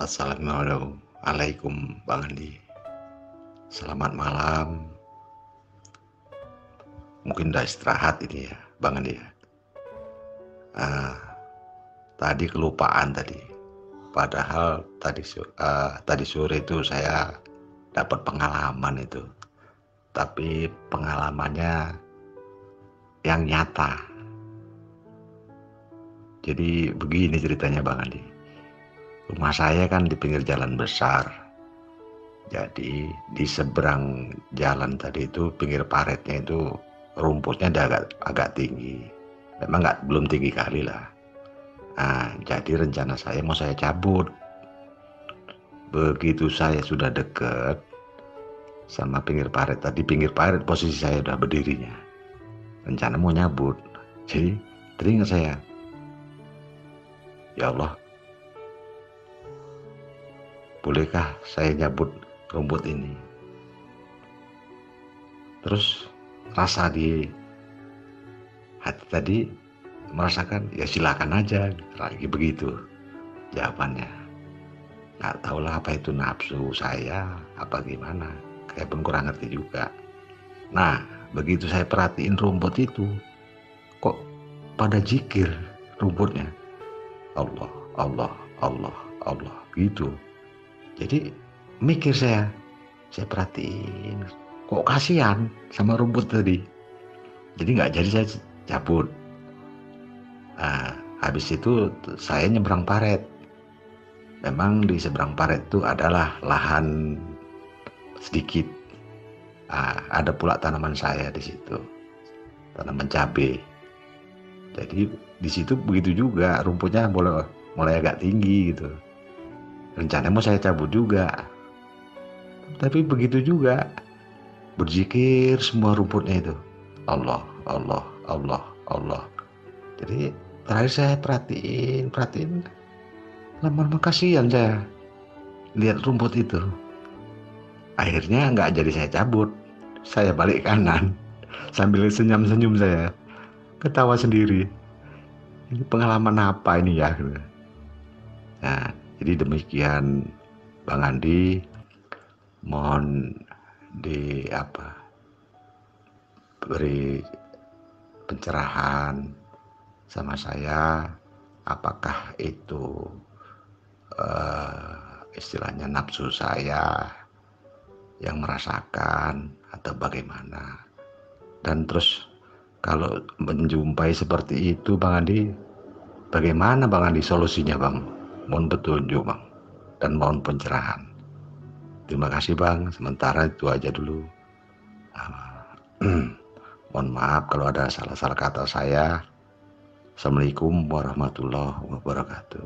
Assalamualaikum Bang Andi. Selamat malam. Mungkin udah istirahat ini ya Bang Andi ya. Tadi kelupaan tadi. Padahal tadi sore itu saya dapat pengalaman itu. Tapi pengalamannya yang nyata. Jadi begini ceritanya Bang Andi. Rumah saya kan di pinggir jalan besar. Jadi di seberang jalan tadi itu pinggir paretnya itu rumputnya agak tinggi. Memang belum tinggi kali lah. Nah, jadi rencana saya mau saya cabut. Begitu saya sudah deket sama pinggir paret tadi, pinggir paret posisi saya udah berdirinya. Rencana mau nyabut. Jadi teringat saya, ya Allah, bolehkah saya nyabut rumput ini? Terus rasa di hati tadi merasakan ya silakan aja, lagi begitu jawabannya. Nggak tahulah apa itu nafsu saya apa gimana, kayak pun kurang ngerti juga. Nah begitu saya perhatiin rumput itu kok pada zikir rumputnya, Allah Allah Allah Allah gitu. Jadi mikir saya perhatiin kok kasihan sama rumput tadi. Jadi nggak jadi saya cabut. Nah, habis itu saya nyebrang paret. Memang di seberang paret itu adalah lahan sedikit. Nah, ada pula tanaman saya di situ, tanaman cabai. Jadi di situ begitu juga, rumputnya mulai agak tinggi gitu. Rencananya mau saya cabut juga, tapi begitu juga berzikir semua rumputnya itu, Allah Allah Allah Allah. Jadi terakhir saya perhatiin lama-lama kasihan saya lihat rumput itu. Akhirnya nggak jadi saya cabut, saya balik kanan sambil senyum-senyum, saya ketawa sendiri. Ini pengalaman apa ini ya? Nah, jadi demikian Bang Andi, mohon beri pencerahan sama saya, apakah itu istilahnya nafsu saya yang merasakan atau bagaimana. Dan terus kalau menjumpai seperti itu Bang Andi, bagaimana Bang Andi solusinya Bang? Mohon petunjuk Bang, dan mohon pencerahan. Terima kasih Bang, sementara itu aja dulu. Mohon maaf kalau ada salah-salah kata saya. Assalamualaikum warahmatullahi wabarakatuh.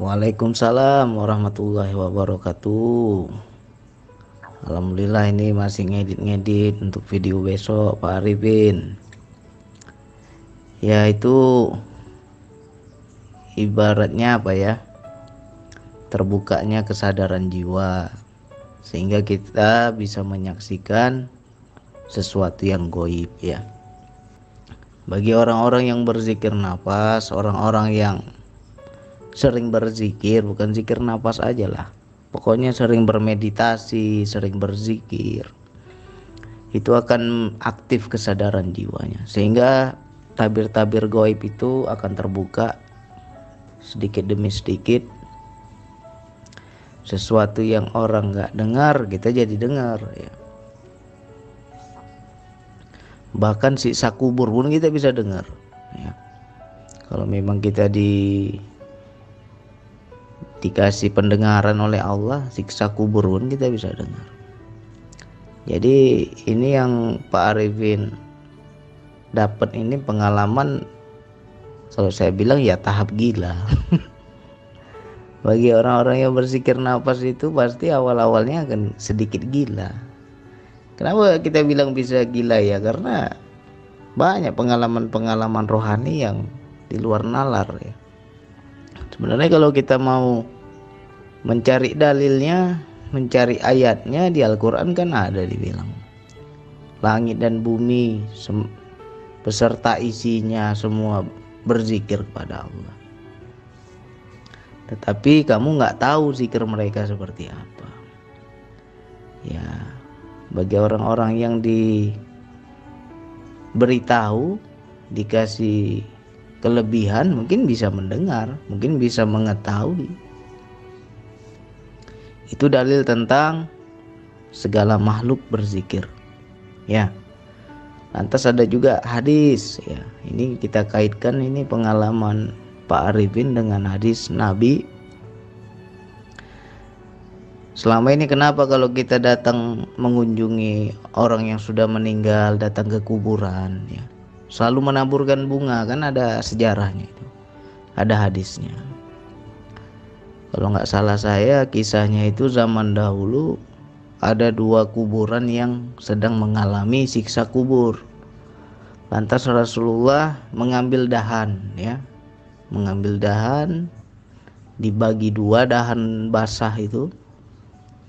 Waalaikumsalam warahmatullahi wabarakatuh. Alhamdulillah ini masih ngedit untuk video besok Pak Arifin. Ya itu ibaratnya apa ya, terbukanya kesadaran jiwa sehingga kita bisa menyaksikan sesuatu yang goib ya. Bagi orang-orang yang berzikir nafas, orang-orang yang sering berzikir, bukan zikir nafas aja lah, pokoknya sering bermeditasi, sering berzikir, itu akan aktif kesadaran jiwanya sehingga tabir-tabir goib itu akan terbuka sedikit demi sedikit. Sesuatu yang orang nggak dengar kita jadi dengar ya. Bahkan siksa kubur pun kita bisa dengar ya. Kalau memang kita dikasih pendengaran oleh Allah, siksa kubur pun kita bisa dengar. Jadi ini yang Pak Arifin dapat ini pengalaman, kalau saya bilang ya tahap gila. Bagi orang-orang yang berzikir nafas itu pasti awal-awalnya akan sedikit gila. Kenapa kita bilang bisa gila ya? Karena banyak pengalaman-pengalaman rohani yang di luar nalar ya. Sebenarnya kalau kita mau mencari dalilnya, mencari ayatnya di Al-Quran kan ada dibilang langit dan bumi beserta isinya semua berzikir kepada Allah. Tetapi kamu nggak tahu zikir mereka seperti apa. Ya, bagi orang-orang yang diberitahu, dikasih kelebihan, mungkin bisa mendengar, mungkin bisa mengetahui. Itu dalil tentang segala makhluk berzikir. Ya. Lantas ada juga hadis, ya. Ini kita kaitkan ini pengalaman Pak Arifin dengan hadis Nabi. Selama ini kenapa kalau kita datang mengunjungi orang yang sudah meninggal, datang ke kuburan, ya, selalu menaburkan bunga, kan ada sejarahnya itu, ada hadisnya. Kalau nggak salah saya, kisahnya itu zaman dahulu ada 2 kuburan yang sedang mengalami siksa kubur. Lantas Rasulullah mengambil dahan, ya, mengambil dahan, dibagi 2 dahan basah itu,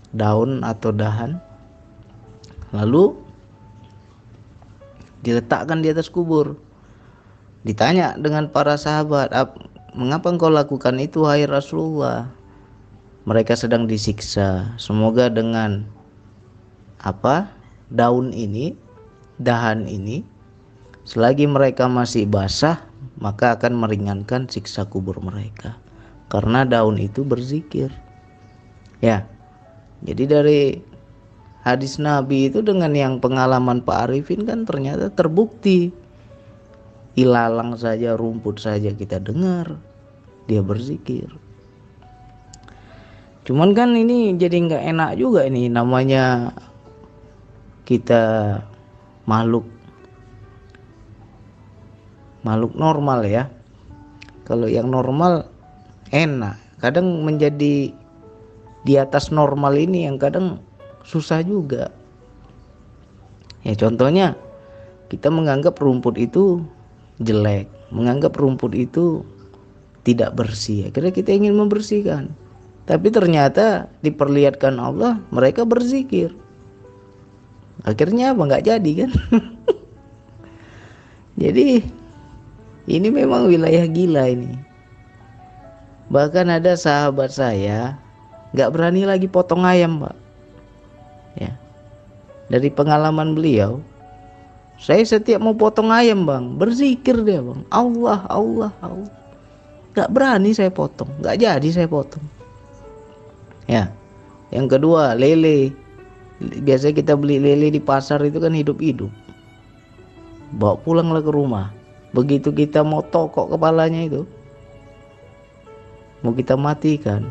daun atau dahan, lalu diletakkan di atas kubur. Ditanya dengan para sahabat, mengapa engkau lakukan itu wahai Rasulullah? Mereka sedang disiksa. Semoga dengan daun ini, dahan ini, selagi mereka masih basah, maka akan meringankan siksa kubur mereka. Karena daun itu berzikir. Ya. Jadi dari hadis Nabi itu dengan yang pengalaman Pak Arifin kan ternyata terbukti. Ilalang saja, rumput saja kita dengar dia berzikir. Cuman kan ini jadi nggak enak juga, ini namanya kita makhluk normal ya. Kalau yang normal enak, kadang menjadi di atas normal ini yang kadang susah juga. Ya contohnya kita menganggap rumput itu jelek, menganggap rumput itu tidak bersih. Akhirnya kita ingin membersihkan. Tapi ternyata diperlihatkan Allah mereka berzikir. Akhirnya apa? Nggak jadi kan? Jadi ini memang wilayah gila ini. Bahkan ada sahabat saya nggak berani lagi potong ayam, Pak. Ya. Dari pengalaman beliau, saya setiap mau potong ayam, Bang, berzikir dia, Bang. Allah, Allah, Allah. Nggak berani saya potong, nggak jadi saya potong. Ya. Yang kedua, lele. Biasanya kita beli lele di pasar itu kan hidup-hidup. Bawa pulanglah ke rumah. Begitu kita mau tokok kepalanya itu, mau kita matikan,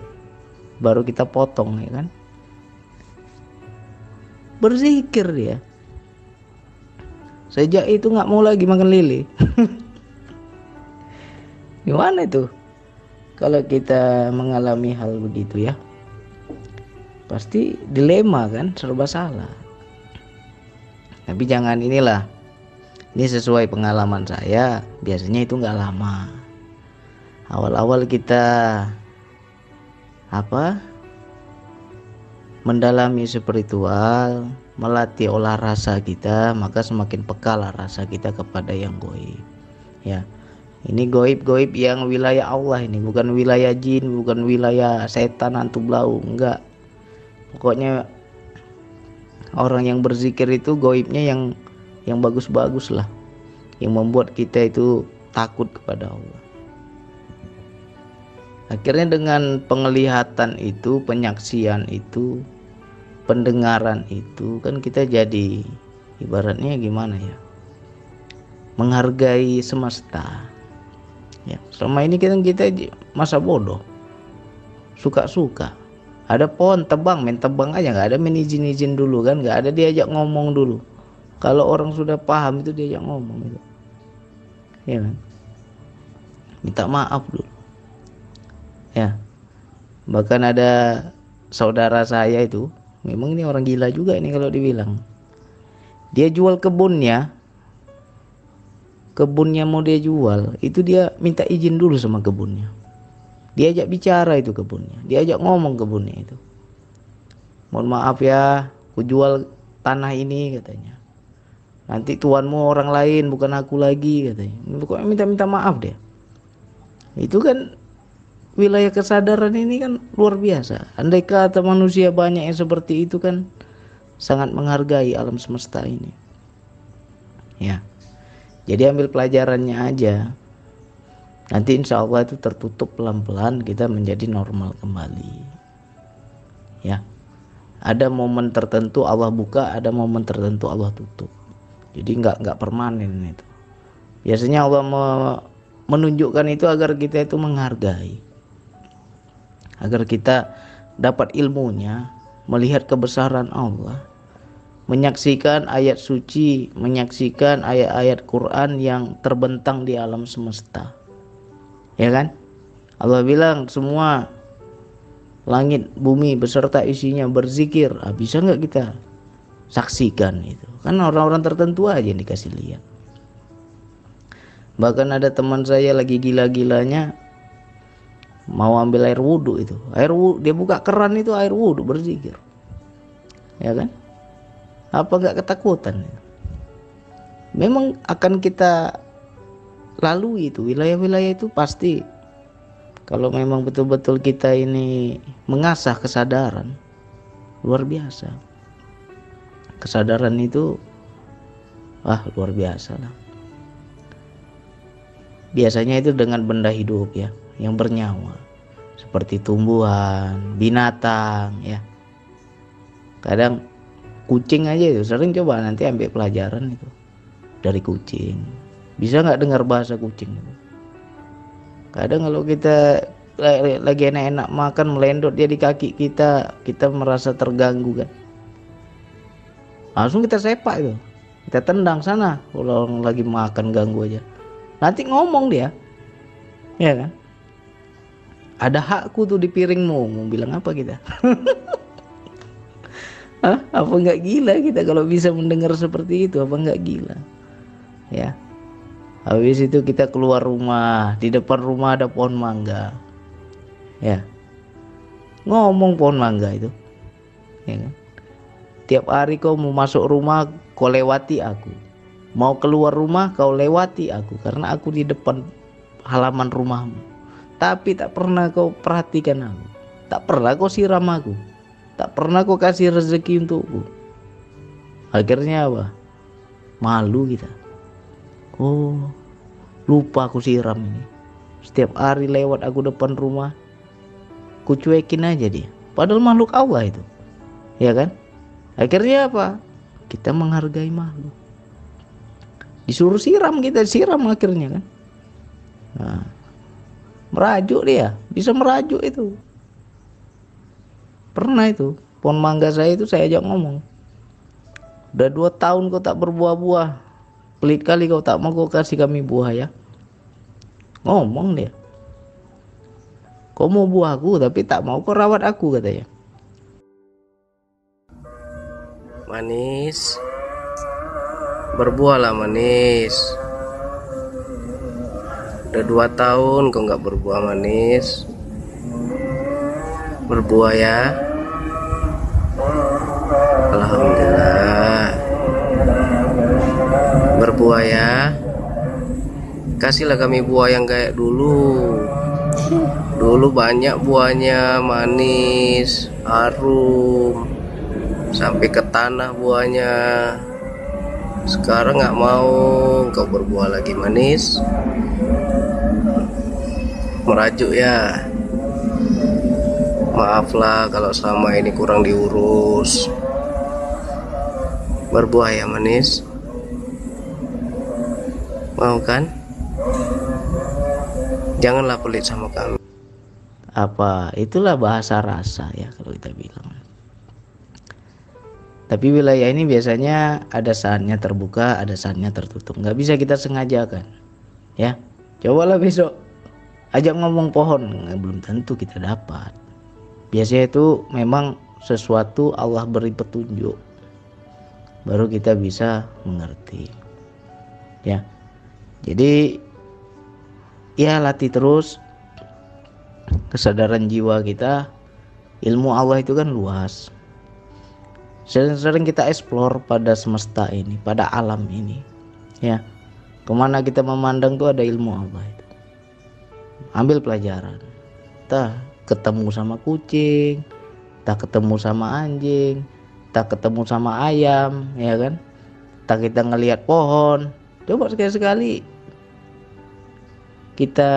baru kita potong, ya kan? Berzikir dia. Sejak itu nggak mau lagi makan lele. Gimana itu? Kalau kita mengalami hal begitu ya, pasti dilema kan, serba salah. Tapi jangan inilah. Ini sesuai pengalaman saya. Biasanya itu nggak lama. Awal-awal kita mendalami spiritual, melatih olah rasa kita, maka semakin pekalah rasa kita kepada yang gaib. Ya, ini gaib-gaib yang wilayah Allah, ini bukan wilayah jin, bukan wilayah setan hantu blau, enggak. Pokoknya orang yang berzikir itu gaibnya yang bagus-bagus lah, yang membuat kita itu takut kepada Allah. Akhirnya dengan penglihatan itu, penyaksian itu, pendengaran itu, kan kita jadi ibaratnya gimana ya, menghargai semesta. Ya, selama ini kita masa bodoh, suka-suka. Ada pohon tebang, main tebang aja, nggak ada main izin-izin dulu kan, nggak ada diajak ngomong dulu. Kalau orang sudah paham itu diajak ngomong itu, ya kan, minta maaf dulu. Ya, bahkan ada saudara saya itu, memang ini orang gila juga ini kalau dibilang. Dia jual kebunnya mau dia jual, itu dia minta izin dulu sama kebunnya. Diajak bicara itu kebunnya, diajak ngomong kebunnya itu. Mohon maaf ya, aku jual tanah ini katanya. Nanti tuanmu orang lain bukan aku lagi katanya. Pokoknya minta maaf dia. Itu kan wilayah kesadaran ini kan luar biasa. Andai kata manusia banyak yang seperti itu kan sangat menghargai alam semesta ini. Ya. Jadi ambil pelajarannya aja. Nanti insya Allah itu tertutup pelan-pelan, kita menjadi normal kembali. Ya. Ada momen tertentu Allah buka, ada momen tertentu Allah tutup. Jadi nggak permanen itu. Biasanya Allah menunjukkan itu agar kita itu menghargai, agar kita dapat ilmunya, melihat kebesaran Allah, menyaksikan ayat suci, menyaksikan ayat-ayat Quran yang terbentang di alam semesta. Ya kan? Allah bilang semua langit, bumi beserta isinya berzikir. Bisa nggak kita saksikan itu? Kan orang-orang tertentu aja yang dikasih lihat. Bahkan ada teman saya lagi gila-gilanya mau ambil air wudhu itu. Air wudhu, dia buka keran itu air wudhu berzikir. Ya kan? Apa nggak ketakutan? Memang akan kita lalui itu wilayah-wilayah itu pasti. Kalau memang betul-betul kita ini mengasah kesadaran, luar biasa. Kesadaran itu luar biasa lah. Biasanya itu dengan benda hidup ya, yang bernyawa, seperti tumbuhan, binatang ya. Kadang kucing aja itu sering, coba nanti ambil pelajaran itu dari kucing. Bisa nggak dengar bahasa kucing itu? Kadang kalau kita lagi enak-enak makan, melendot dia di kaki kita merasa terganggu kan. Langsung kita sepak itu, kita tendang sana. Kalau orang lagi makan ganggu aja, nanti ngomong dia, ya kan? Ada hakku tuh di piringmu, mau bilang apa kita? Apa nggak gila kita kalau bisa mendengar seperti itu? Apa nggak gila? Ya. Habis itu kita keluar rumah, di depan rumah ada pohon mangga. Ya. Ngomong pohon mangga itu. Ya kan? Tiap hari kau mau masuk rumah, kau lewati aku. Mau keluar rumah, kau lewati aku, karena aku di depan halaman rumahmu. Tapi tak pernah kau perhatikan aku. Tak pernah kau siram aku. Tak pernah kau kasih rezeki untukku. Akhirnya apa? Malu kita. Oh, lupa aku siram ini. Setiap hari lewat aku depan rumah, ku cuekin aja dia. Padahal makhluk Allah itu. Ya kan? Akhirnya apa? Kita menghargai makhluk. Disuruh siram, kita siram akhirnya kan. Nah, merajuk dia, bisa merajuk itu. Pernah itu, pohon mangga saya itu saya ajak ngomong. Udah 2 tahun kau tak berbuah-buah. Pelit kali kau, tak mau kau kasih kami buah ya. Ngomong dia. Kau mau buahku tapi tak mau kau rawat aku, katanya. Manis, berbuahlah manis. Udah 2 tahun kau nggak berbuah manis. Berbuah ya. Alhamdulillah. Berbuah ya. Kasihlah kami buah yang kayak dulu. Dulu banyak buahnya, manis, harum, sampai ke tanah buahnya. Sekarang nggak mau kau berbuah lagi manis. Merajuk ya. Maaflah kalau selama ini kurang diurus. Berbuah ya manis. Mau kan? Janganlah pelit sama kami. Apa? Itulah bahasa rasa ya kalau kita bilang. Tapi wilayah ini biasanya ada saatnya terbuka, ada saatnya tertutup. Nggak bisa kita sengajakan. Ya, cobalah besok ajak ngomong pohon, belum tentu kita dapat. Biasanya itu memang sesuatu Allah beri petunjuk, baru kita bisa mengerti. Ya, jadi ya latih terus kesadaran jiwa kita. Ilmu Allah itu kan luas. Sering-sering kita explore pada semesta ini, pada alam ini. Ya, kemana kita memandang tuh ada ilmu Allah itu. ambil pelajaran. Entah ketemu sama kucing, entah ketemu sama anjing, entah ketemu sama ayam, ya kan? Entah kita ngelihat pohon, coba sekali-sekali kita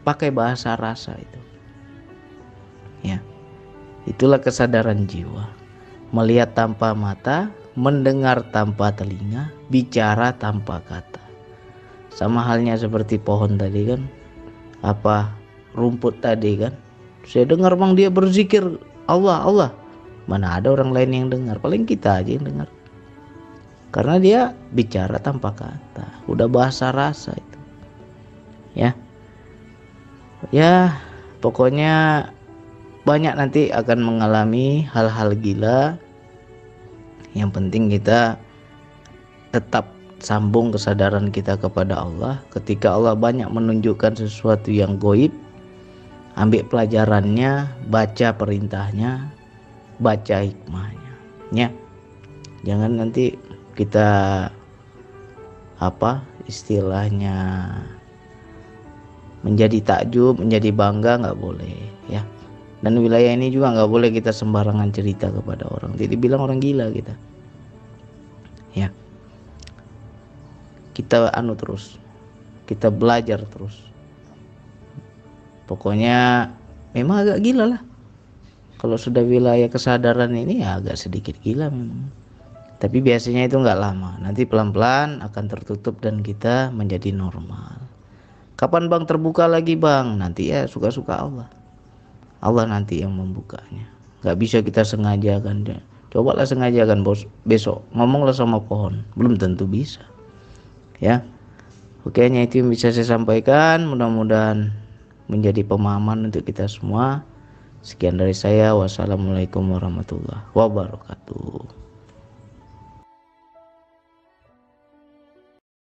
pakai bahasa rasa itu. Ya. Itulah kesadaran jiwa. Melihat tanpa mata, mendengar tanpa telinga, bicara tanpa kata. Sama halnya seperti pohon tadi kan, apa rumput tadi kan. Saya dengar bang dia berzikir Allah, Allah. Mana ada orang lain yang dengar, paling kita aja yang dengar. Karena dia bicara tanpa kata, udah bahasa rasa itu. Ya, pokoknya banyak nanti akan mengalami hal-hal gila. Yang penting kita tetap sambung kesadaran kita kepada Allah. Ketika Allah banyak menunjukkan sesuatu yang goib, ambil pelajarannya, baca perintahnya, baca hikmahnya. Ya, jangan nanti kita istilahnya menjadi takjub, menjadi bangga, nggak boleh ya. Dan wilayah ini juga nggak boleh kita sembarangan cerita kepada orang, jadi bilang orang gila kita ya. Kita terus, kita belajar terus, pokoknya memang agak gila lah kalau sudah wilayah kesadaran ini, ya agak sedikit gila memang. Tapi biasanya itu nggak lama, nanti pelan-pelan akan tertutup dan kita menjadi normal. Kapan bang terbuka lagi bang? Nanti ya suka-suka Allah. Allah nanti yang membukanya. Gak bisa kita sengajakan. Cobalah sengajakan bos, besok ngomonglah sama pohon. Belum tentu bisa. Ya. Oke, hanya itu yang bisa saya sampaikan. Mudah-mudahan menjadi pemahaman untuk kita semua. Sekian dari saya. Wassalamualaikum warahmatullahi wabarakatuh.